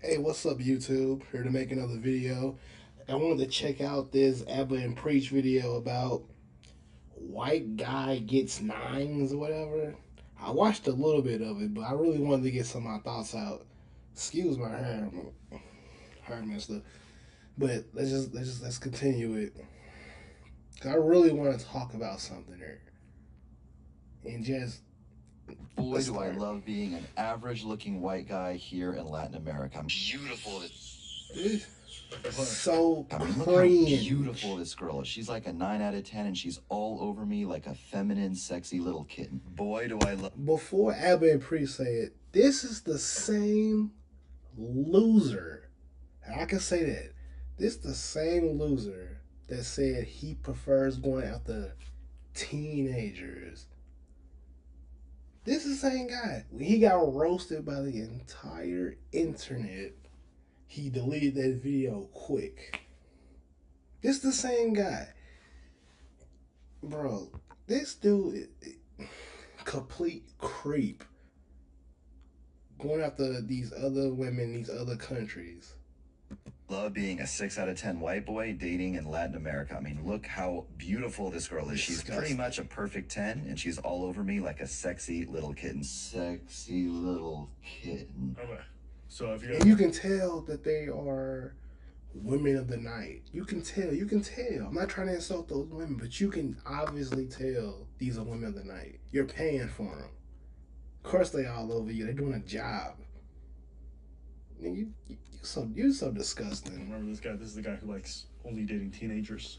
Hey, what's up, YouTube? Here to make another video. I wanted to check out this AbaNPreach video about white guy gets nines or whatever. I watched a little bit of it, but I really wanted to get some of my thoughts out. Excuse my hair mister. But let's continue it. 'Cause I really want to talk about something here, and just Boy, do I love being an average-looking white guy here in Latin America. I'm beautiful. So I mean, look how beautiful this girl is. She's like a 9 out of 10, and she's all over me like a feminine, sexy little kitten. Boy, do I love... Before AbaNPreach say it, this is the same loser. I can say that. This is the same loser that said he prefers going after teenagers. This is the same guy. When he got roasted by the entire internet, he deleted that video quick. This is the same guy. Bro, this dude is complete creep. Going after these other women, these other countries. Love being a 6 out of 10 white boy dating in Latin America. I mean, look how beautiful this girl is. She's pretty much a perfect 10, and she's all over me like a sexy little kitten. Sexy little kitten. Okay. So if and you can tell that they are women of the night. You can tell. I'm not trying to insult those women, but you can obviously tell these are women of the night. You're paying for them. Of course they all over you. They're doing a job. And you're so disgusting. Remember this guy? This is the guy who likes only dating teenagers.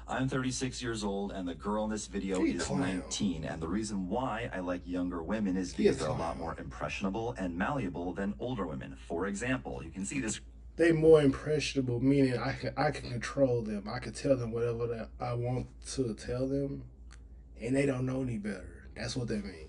I'm 36 years old, and the girl in this video is 19. And the reason why I like younger women is because they're a lot more impressionable and malleable than older women. For example, you can see this. They more impressionable, meaning I can control them. I can tell them whatever that I want to tell them, and they don't know any better. That's what that means.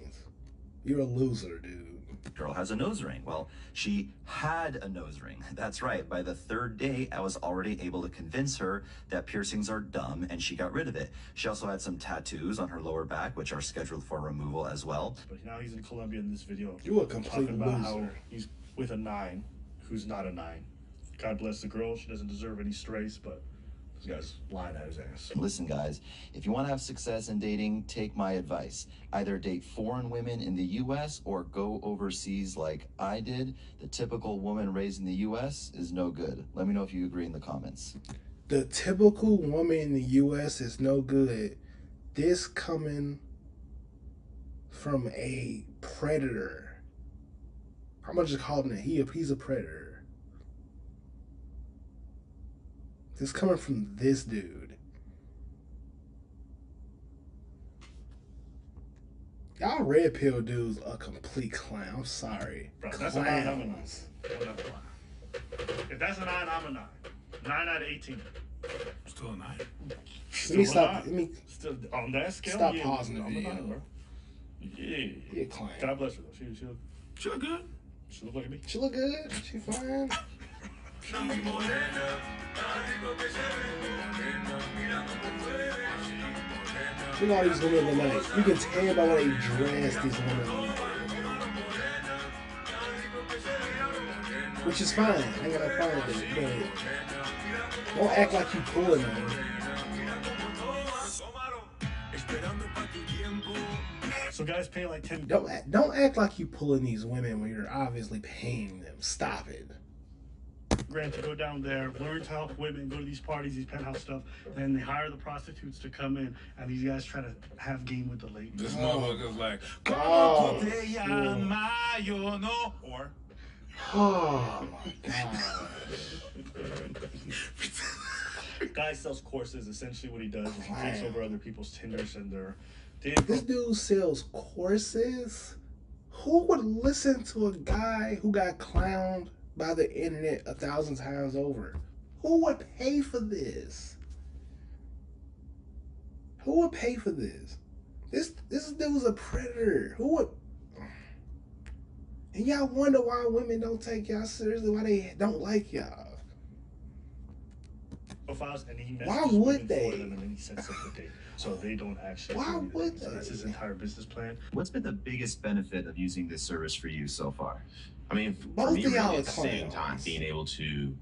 You're a loser, dude. Girl has a nose ring. Well, she had a nose ring. That's right. By the third day, I was already able to convince her that piercings are dumb, and she got rid of it. She also had some tattoos on her lower back, which are scheduled for removal as well. But now he's in Colombia in this video. You a complete talking about loser. How he's with a 9 who's not a 9. God bless the girl. She doesn't deserve any strays, but this guy's lying at his ass. Listen, guys, if you want to have success in dating, take my advice. Either date foreign women in the U.S. or go overseas like I did. The typical woman raised in the U.S. is no good. Let me know if you agree in the comments. The typical woman in the U.S. is no good. This coming from a predator. I'm gonna just call him that. He's a predator. This coming from this dude. Y'all red pill dudes are a complete clown. I'm sorry. Bro, that's a 9, I'm a 9. I'm not gonna lie. If that's a 9, I'm a 9. 9 out of 18. Still a 9. Let me stop. Let me still on that scale. Stop yeah, pausing the video. 9, bro. Yeah. He a clown. God bless her though. She look good. She look like me. She look good. She fine. Look at all these women of the night. You can tell by what they dress, these women. Which is fine. I ain't got no problem with it. But don't act like you pulling them. So guys pay like 10. Don't act like you pulling these women when you're obviously paying them. Stop it. Grand to go down there, learn to help women, go to these parties, these penthouse stuff. Then they hire the prostitutes to come in, and these guys try to have game with the ladies. This motherfucker's like, Oh, Or oh my god. guy sells courses. Essentially, what he does is he takes over other people's Tinders and their. This dude sells courses? Who would listen to a guy who got clowned by the internet 1,000 times over? Who would pay for this? Who would pay for this? This dude was a predator. Who would? And y'all wonder why women don't take y'all seriously, why they don't like y'all. profiles, and he Why messages would women they? for them, and then he sets up the date, so they don't actually. Why do would anything. So that's his they? entire business plan. What's been the biggest benefit of using this service for you so far? I mean, for Both me, of y'all really, are it's saving time, clowns. being able to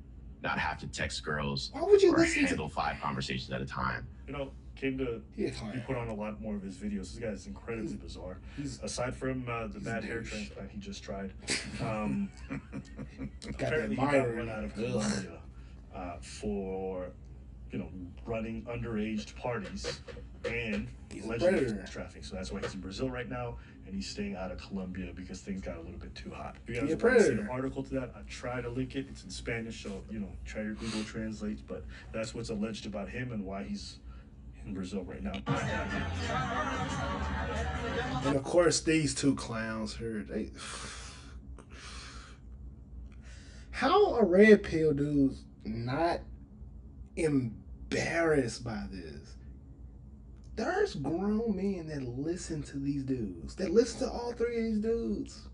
not have to text girls Why would you or listen to- handle 5 conversations at a time. You know, came to He a he clown. put on a lot more of his videos. This guy is incredibly bizarre. Aside from the bad hair transplant he just tried, apparently he got run out of Colombia for, you know, running underage parties and allegedly trafficking. So that's why he's in Brazil right now, and he's staying out of Colombia because things got a little bit too hot. If you guys want to see an article to that, I try to link it. It's in Spanish, so, you know, try your Google Translate. But that's what's alleged about him and why he's in Brazil right now. And of course, these two clowns here, they. How are red pill dudes not embarrassed by this? There's grown men that listen to these dudes, that listen to all three of these dudes.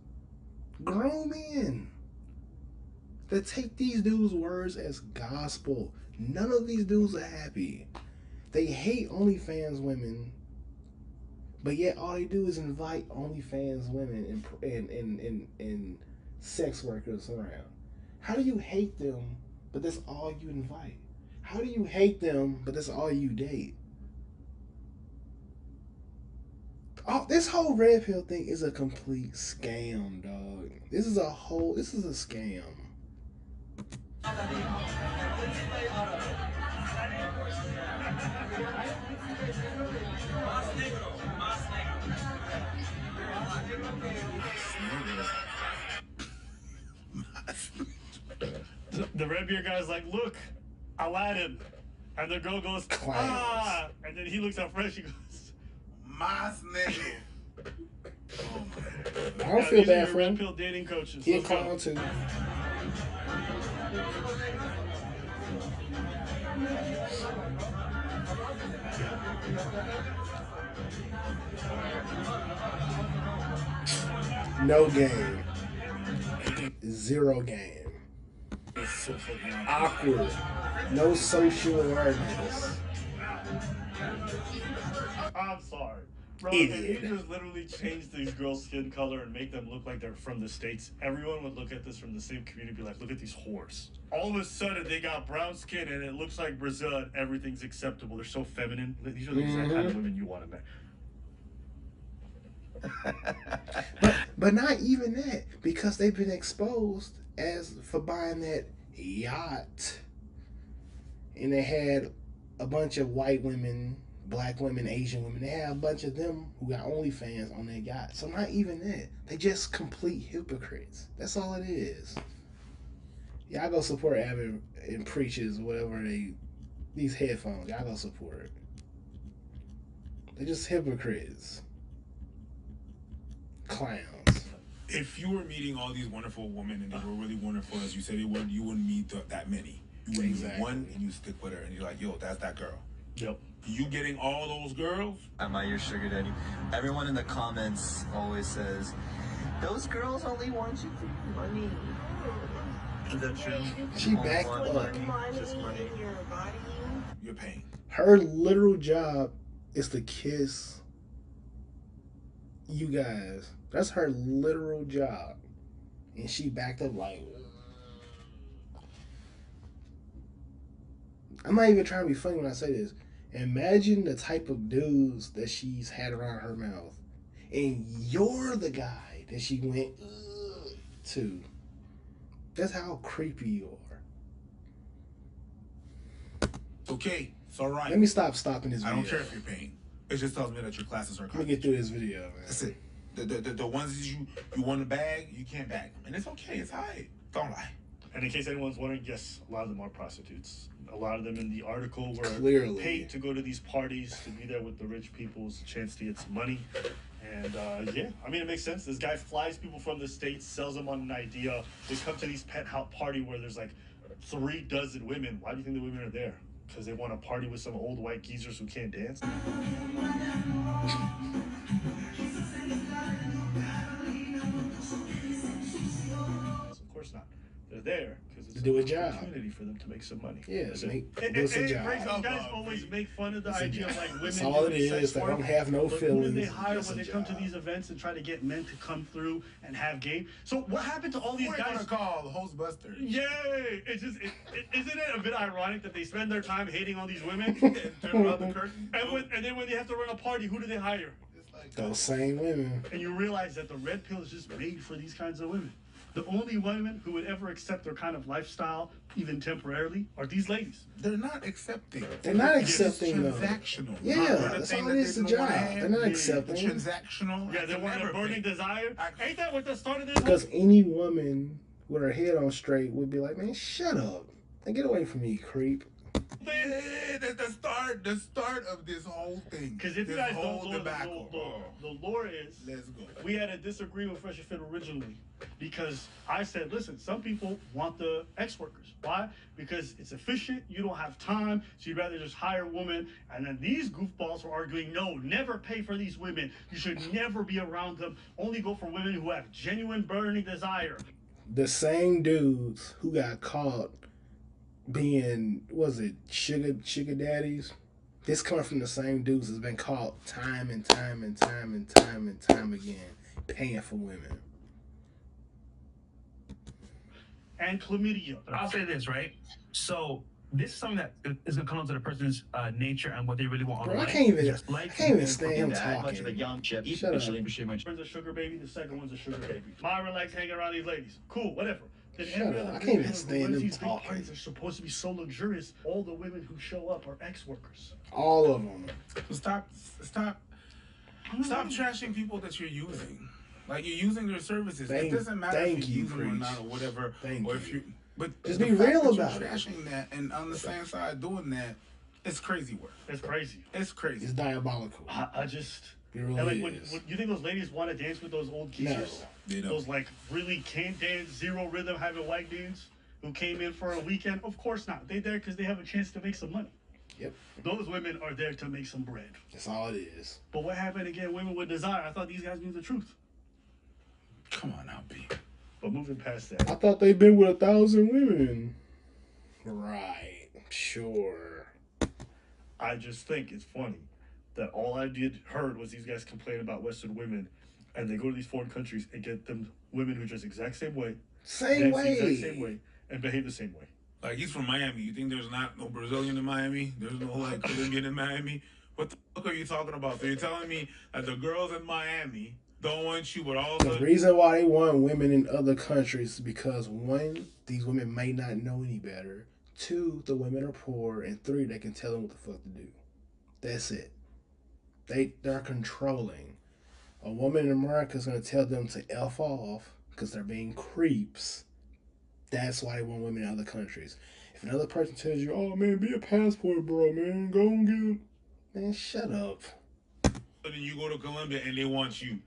Grown men that take these dudes' words as gospel. None of these dudes are happy. They hate OnlyFans women, but yet all they do is invite OnlyFans women and sex workers around. How do you hate them, but that's all you invite? How do you hate them, but that's all you date? Oh, this whole red pill thing is a complete scam, dog. This is a scam. The red beard guy's like, look, Aladdin. And the girl goes, ah. And then he looks at Fresh, he goes, Mas nigga. I don't feel bad for red him. pill dating coaches. He a Let's go. clown too. No game. Zero game. Awkward. No social awareness. I'm sorry. Bro, Idiot. if you just literally change these girls' skin color and make them look like they're from the States, everyone would look at this from the same community and be like, look at these whores. All of a sudden, they got brown skin and it looks like Brazil and everything's acceptable. They're so feminine. These are the exact kind of women you want to marry. But not even that, because they've been exposed as for buying that yacht, and they had a bunch of white women, black women, Asian women. They had a bunch of them who got OnlyFans on their yacht. So not even that. They just complete hypocrites. That's all it is. Y'all go support AbaNPreach's whatever these headphones. Y'all go support. They're just hypocrites. Clowns. If you were meeting all these wonderful women and they were really wonderful as you said they would, you wouldn't meet that many. You would meet one and you stick with her and you're like, yo, that's that girl. Yep. You getting all those girls? Am I your sugar daddy? Everyone in the comments always says, those girls only want you for money. Is that true? She backed Want up. money, just money. You're paying. Her literal job is to kiss you guys. That's her literal job. And she backed up like, I'm not even trying to be funny when I say this. Imagine the type of dudes that she's had around her mouth. And you're the guy that she went to. That's how creepy you are. Okay, it's all right. Let me stopping this video. I don't care if you're paying. It just tells me that your classes are Let me get through this video, man. That's it. The ones that you want to bag, you can't bag them. And it's okay. It's all right. Don't lie. And in case anyone's wondering, yes, a lot of them are prostitutes. A lot of them in the article were Clearly paid to go to these parties, to be there with the rich people's chance to get some money. And yeah, I mean, it makes sense. This guy flies people from the States, sells them on an idea. They come to these penthouse party where there's like 3 dozen women. Why do you think the women are there? Because they want to party with some old white geezers who can't dance? Of course not. They're there because it's To do a an job. opportunity for them to make some money. Yeah, That's make it. do some It job. breaks, you guys always make fun of the idea of like women That's all it doing sex is. They work, don't have no but feelings. who do they hire It's when a they come to job. these events and try to get men to come through and have game? So what happened to all these We're guys? gonna call the host busters. Yay! Isn't it a bit ironic that they spend their time hating on these women? And turn around the curtain. And then when they have to run a party, who do they hire? It's like Those same women. And you realize that the red pill is just made for these kinds of women. The only women who would ever accept their kind of lifestyle, even temporarily, are these ladies. they're not accepting. They're not It's accepting, though. transactional. Yeah, Remember that's thing all it that is, they a didn't job. wanna have? They're not Yeah, accepting. Transactional. Yeah, they want a Never burning be. desire. Ain't that what the start of this Because was? any woman with her head on straight would be like, man, shut up. And get away from me, creep. Yeah, that's the start of this whole thing. Because if you this guys whole don't know, debacle. the lore is, Let's go. we had a disagreement with Fresh and Fit originally because I said, listen, some people want the ex-workers. Why? Because it's efficient, you don't have time, so you'd rather just hire a woman. And then these goofballs were arguing, no, never pay for these women. You should never be around them. Only go for women who have genuine burning desire. The same dudes who got caught being, sugar daddies? This coming from the same dudes that's been caught time and time again paying for women. And chlamydia. I'll say this, right? So this is something that is gonna come down to the person's nature and what they really want. Bro, on I life. can't even Just like stand him That much of a talking. young chip. Shut up. One's a sugar baby, the second one's a sugar baby. Myra likes hanging around these ladies. Cool, whatever. Then Shut every up. other I can't even woman who stand runs them these big talking. parties are supposed to be so luxurious. All the women who show up are ex-workers. All of them. So stop trashing people that you're using. Like, you're using their services. It doesn't matter if you use them or not or whatever. Or if you, but just the be fact real that you're about it. trashing that and on the same side doing that, it's crazy work. It's crazy. It's crazy. It's diabolical. I just... It really And like, is. when you think those ladies want to dance with those old geezers? They don't. Those like really can't dance, zero rhythm having white dudes who came in for a weekend? Of course not. They're there because they have a chance to make some money. Yep. Those women are there to make some bread. That's all it is. But what happened again? Women with desire. I thought these guys knew the truth. Come on now, B. But moving past that, I thought they'd been with 1,000 women. Right. Sure. I just think it's funny that all I heard was these guys complain about Western women, and they go to these foreign countries and get them women who dress the exact same way, Same dance the exact way. same way, and behave the same way. Like, he's from Miami. You think there's not no Brazilian in Miami? There's no, like, Colombian in Miami? What the fuck are you talking about? So you're telling me that the girls in Miami don't want you, but all The reason why they want women in other countries is because, one, these women may not know any better. Two, the women are poor. And three, they can tell them what the fuck to do. That's it. They're controlling. A woman in America is going to tell them to F off because they're being creeps. That's why they want women in other countries. If another person tells you, oh man, be a passport bro, man, go and get him. Man, shut up. then you go to Colombia and they want you.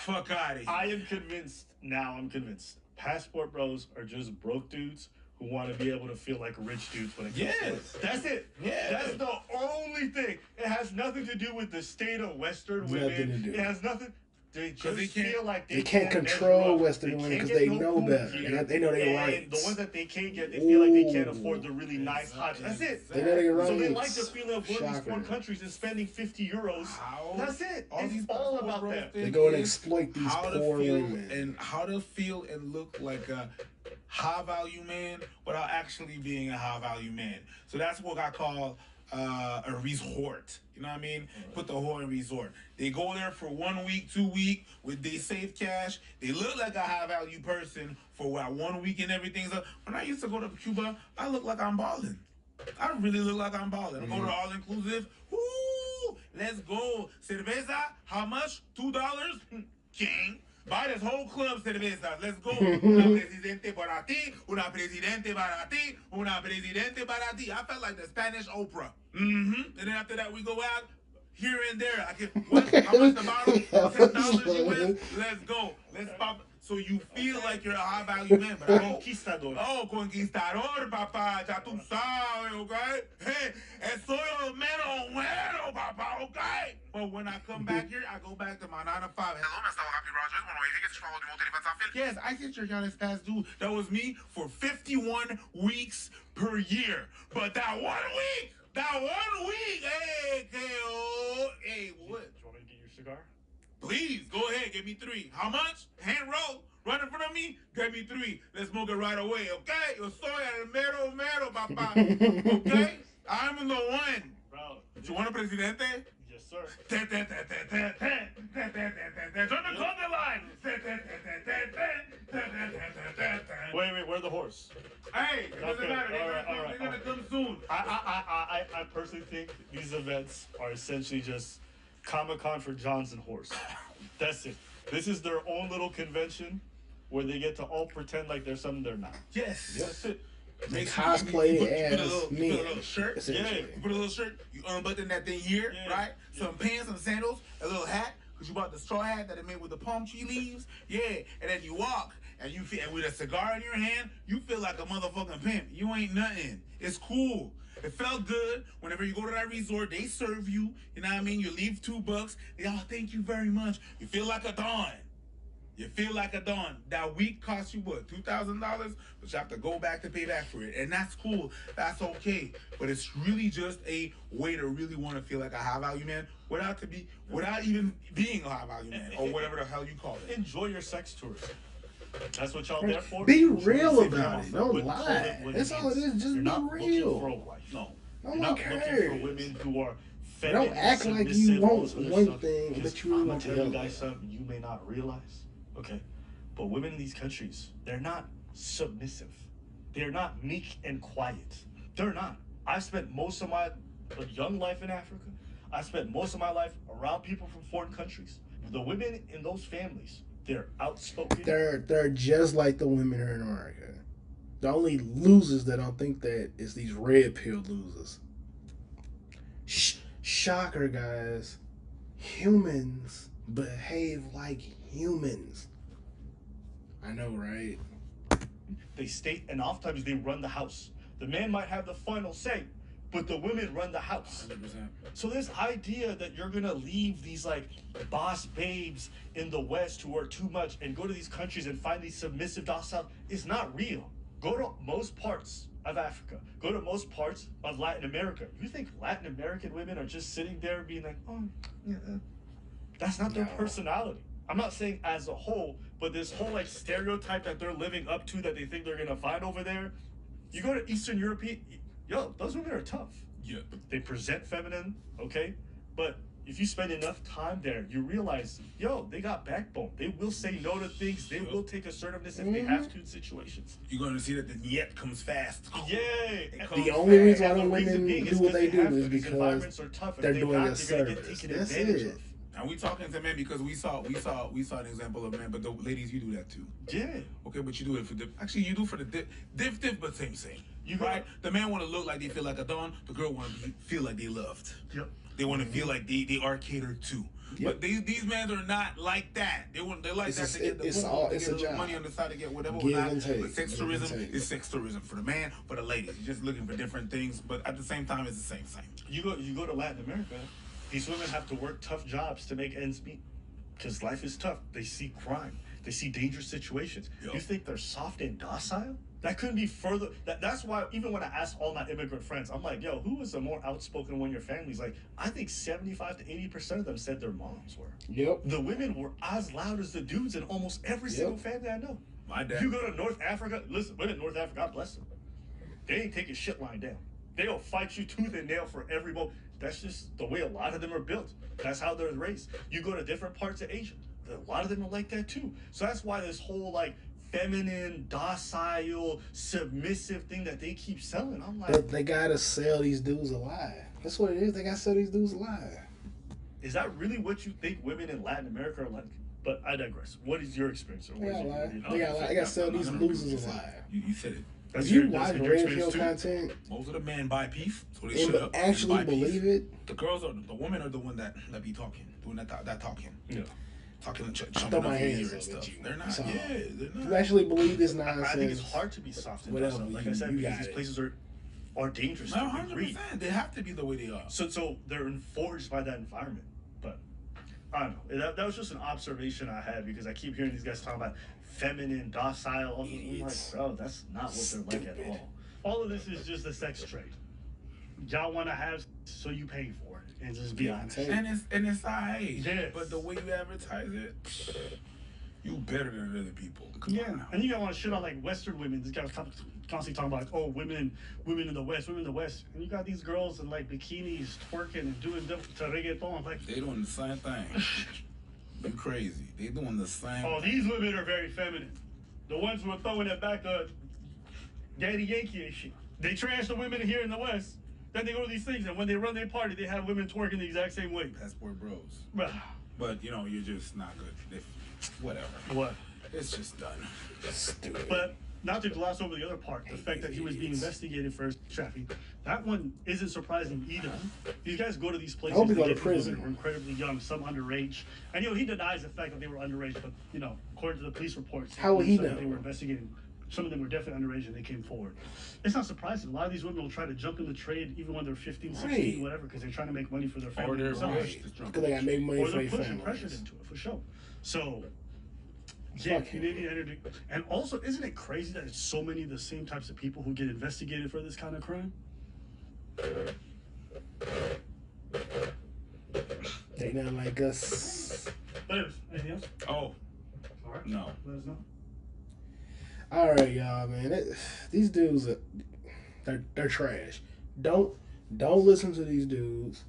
Fuck out of here. I am convinced, now I'm convinced, passport bros are just broke dudes who want to be able to feel like rich dudes when it comes to it. That's it. Yeah. That's the only thing. It has nothing to do with the state of Western Nothing women. to do. It has nothing. They just they can't- feel like They can't control Western women because they know better. They know their rights. The ones that they can't get, they feel like they can't afford the really nice hot. That's it. They know their rights. So they like the feeling of going to these Shocker. foreign countries and spending 50 euros. How? That's it. All It's these all passport about bros that. think They go and is exploit these how to poor feel women. and how to feel and look like a high value man without actually being a high value man. So that's what I call a resort. You know what I mean? Put the whore in resort. They go there for 1 week, 2 weeks with they save cash. They look like a high value person for what, 1 week and everything's up. When I used to go to Cuba, I look like I'm balling. I really look like I'm balling. I go to all inclusive. Woo! Let's go. Cerveza, how much? $2? King. Buy this whole club cerveza. Let's go. Una presidente para ti, una presidente para ti, una presidente para ti. I felt like the Spanish Oprah. And then after that, we go out here and there. I can, what? How much the bottle? $10 US? Let's go. Let's pop. So you feel like you're a high value man, but I don't. Conquistador. Oh, conquistador, papá, ya tú sabes, okay? Hey, soy el mero bueno, papá, okay? But when I come back here, I go back to my 9 to 5. Hello, Mr. Happy Yes, I get your account is past due. That was me for 51 weeks per year. But that 1 week, hey, what? Do you want me to get your cigar? Please, go ahead, give me 3. How much? Hand roll, right in front of me, get me 3. Let's smoke it right away, okay? Yo soy el mero mero, papa. Okay? I'm the one. Bro. You want a presidente? Yes, sir. Turn the clothing line. Wait, where's the horse? Hey, it doesn't Okay, matter. all right. They're gonna come soon. I personally think these events are essentially just Comic-Con for Johnson Horse. That's it. This is their own little convention where they get to all pretend like they're something they're not. Yes. That's it. Make cosplay as me. You put a little shirt. Yeah. You put a little shirt. You unbutton that thing here, Yeah. right? Some pants, some sandals, a little hat, because you bought the straw hat that it made with the palm tree leaves. Yeah. And then you walk, and you feel, and with a cigar in your hand, you feel like a motherfucking pimp. You ain't nothing. It's cool. It felt good. Whenever you go to that resort, they serve you. You know what I mean? You leave $2. They all thank you very much. You feel like a don. You feel like a don. That week costs you what? $2,000, but you have to go back to pay back for it, and that's cool. That's okay. But it's really just a way to really want to feel like a high value man, without even being a high value man or whatever the hell you call it. Enjoy your sex tourism. That's what y'all there for. Be real Save your about mouth it. Don't with lie. clothing with That's all it enhancement. is. Just You're be not real. looking for a wife. No. No You're one not looking cares. for women who are They feminine, don't act like you submissive, all want this other one stuff. thing, Because but you really I'm want gonna the tell you other. guys something you may not realize. Okay, but women in these countries, they're not submissive. They're not meek and quiet. They're not. I spent most of my young life in Africa. I spent most of my life around people from foreign countries. The women in those families, they're outspoken. They're just like the women here in America. The only losers that don't think that is these red pill losers. Shocker, guys. Humans behave like humans. I know, right? They state, and oftentimes they run the house. The man might have the final say, but the women run the house. 100%. So this idea that you're gonna leave these like boss babes in the West who are too much and go to these countries and find these submissive docile is not real. Go to most parts of Africa. Go to most parts of Latin America. You think Latin American women are just sitting there being like, oh, yeah. That's not their personality. I'm not saying as a whole, but this whole like stereotype that they're living up to that they think they're gonna find over there. You go to Eastern European, yo, those women are tough. Yeah. They present feminine, okay? But if you spend enough time there, you realize, yo, they got backbone. They will say no to things. They will take assertiveness if they have to in situations. You're going to see that the yet comes fast. Yay! The only reason why And the the reason women being do is what they because do they is have to. These because environments are tough. If they're they doing not, a they're gonna get service. taken That's advantage it. of. And we talking to men because we saw an example of men, but the ladies, you do that too. Yeah. Okay, but you do it for actually you do for the diff, but same. You right? The man want to look like they feel like a don. The girl want to feel like they loved. Yep. They want to feel like they are catered to. Yep. But these men are not like that. They like It's that a- to get the it's boom, all- to it's get a little job. money on the side to get whatever. Give whatnot. and take. But sex Give and tourism take. is sex tourism for the man, for the ladies. You're just looking for different things, but at the same time, it's the same. You go to Latin America, these women have to work tough jobs to make ends meet. Because life is tough. They see crime. They see dangerous situations. Yo. You think they're soft and docile? That couldn't be further. That's why even when I ask all my immigrant friends, I'm like, yo, who was the more outspoken one in your families? Like, I think 75 to 80% of them said their moms were. Yep. The women were as loud as the dudes in almost every single family I know. My dad. You go to North Africa, listen, women in North Africa, God bless them. They ain't taking shit lying down. They'll fight you tooth and nail for every moment. That's just the way a lot of them are built. That's how they're raised. You go to different parts of Asia, a lot of them are like that too. So that's why this whole like feminine, docile, submissive thing that they keep selling, I'm like, But they gotta sell these dudes alive. That's what it is. They gotta sell these dudes alive. is that really what you think women in Latin America are like? But I digress. What is your experience? Or They what is gotta your- lie. what do you know? They gotta sell these 100% losers alive. You said it. That's If you your- that's watch your red experience pill too? content Most of the men buy beef, so they and shut up. actually buy beef. believe it, The girls are the women are the one that be talking, doing that talking, Yeah. talking and throw jumping my up in your hands ear and up stuff. at you. They're not. So, Yeah, they're if you not. actually believe this nonsense, I think it's hard to be soft and whatever, docile. Like you- I said, you because got these it. places are dangerous. No, to be breed. 100%. They have to be the way they are. So they're enforced by that environment. But I don't know. That was just an observation I had because I keep hearing these guys talking about feminine, docile. I'm like, bro, that's not what they're like at all. All of this is just a sex trade. Y'all want to have, so you pay for it, and just be honest. And it's alright. Yes. But the way you advertise it, you better than other people. Come Yeah, on now. and you gotta want to shit on like Western women. This guy's constantly talking about, oh, women in the West, and you got these girls in like bikinis twerking and doing to reggaeton. Like They doing the same thing. You crazy? They doing the same. oh, these women are very feminine. The ones who are throwing it back to Daddy Yankee and shit. They trash the women here in the West. Then they go to these things, and when they run their party, they have women twerking the exact same way. Passport bros. Bruh. But you know, you're just not good. If, whatever. What? It's just done. Stupid. But not to gloss over the other part, the fact that he was being investigated for trafficking, that one isn't surprising either. These guys go to these places I hope he to go to get these women prison. who are incredibly young, some underage. And he denies the fact that they were underage, but according to the police reports, How would he some know? They were investigating. Some of them were definitely underage and they came forward. It's not surprising. A lot of these women will try to jump in the trade even when they're 15, 16, Right. whatever, because they're trying to make money for their Or family. they're themselves. right. Because they gotta make money Or for they're their pushing pressure families. into it, for sure. So, yeah, Fuck him. Canadian energy. And also, isn't it crazy that it's so many of the same types of people who get investigated for this kind of crime? They not like us. But anyways, anything else? Oh, All right. no. Let us know. All right, y'all, man. These dudes, they're trash. Don't listen to these dudes.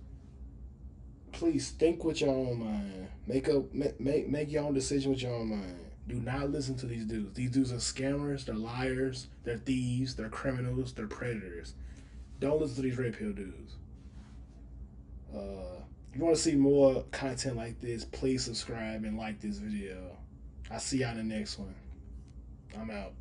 Please think with your own mind. Make your own decision with your own mind. Do not listen to these dudes. These dudes are scammers. They're liars. They're thieves. They're criminals. They're predators. Don't listen to these red pill dudes. If you want to see more content like this, please subscribe and like this video. I'll see y'all in the next one. I'm out.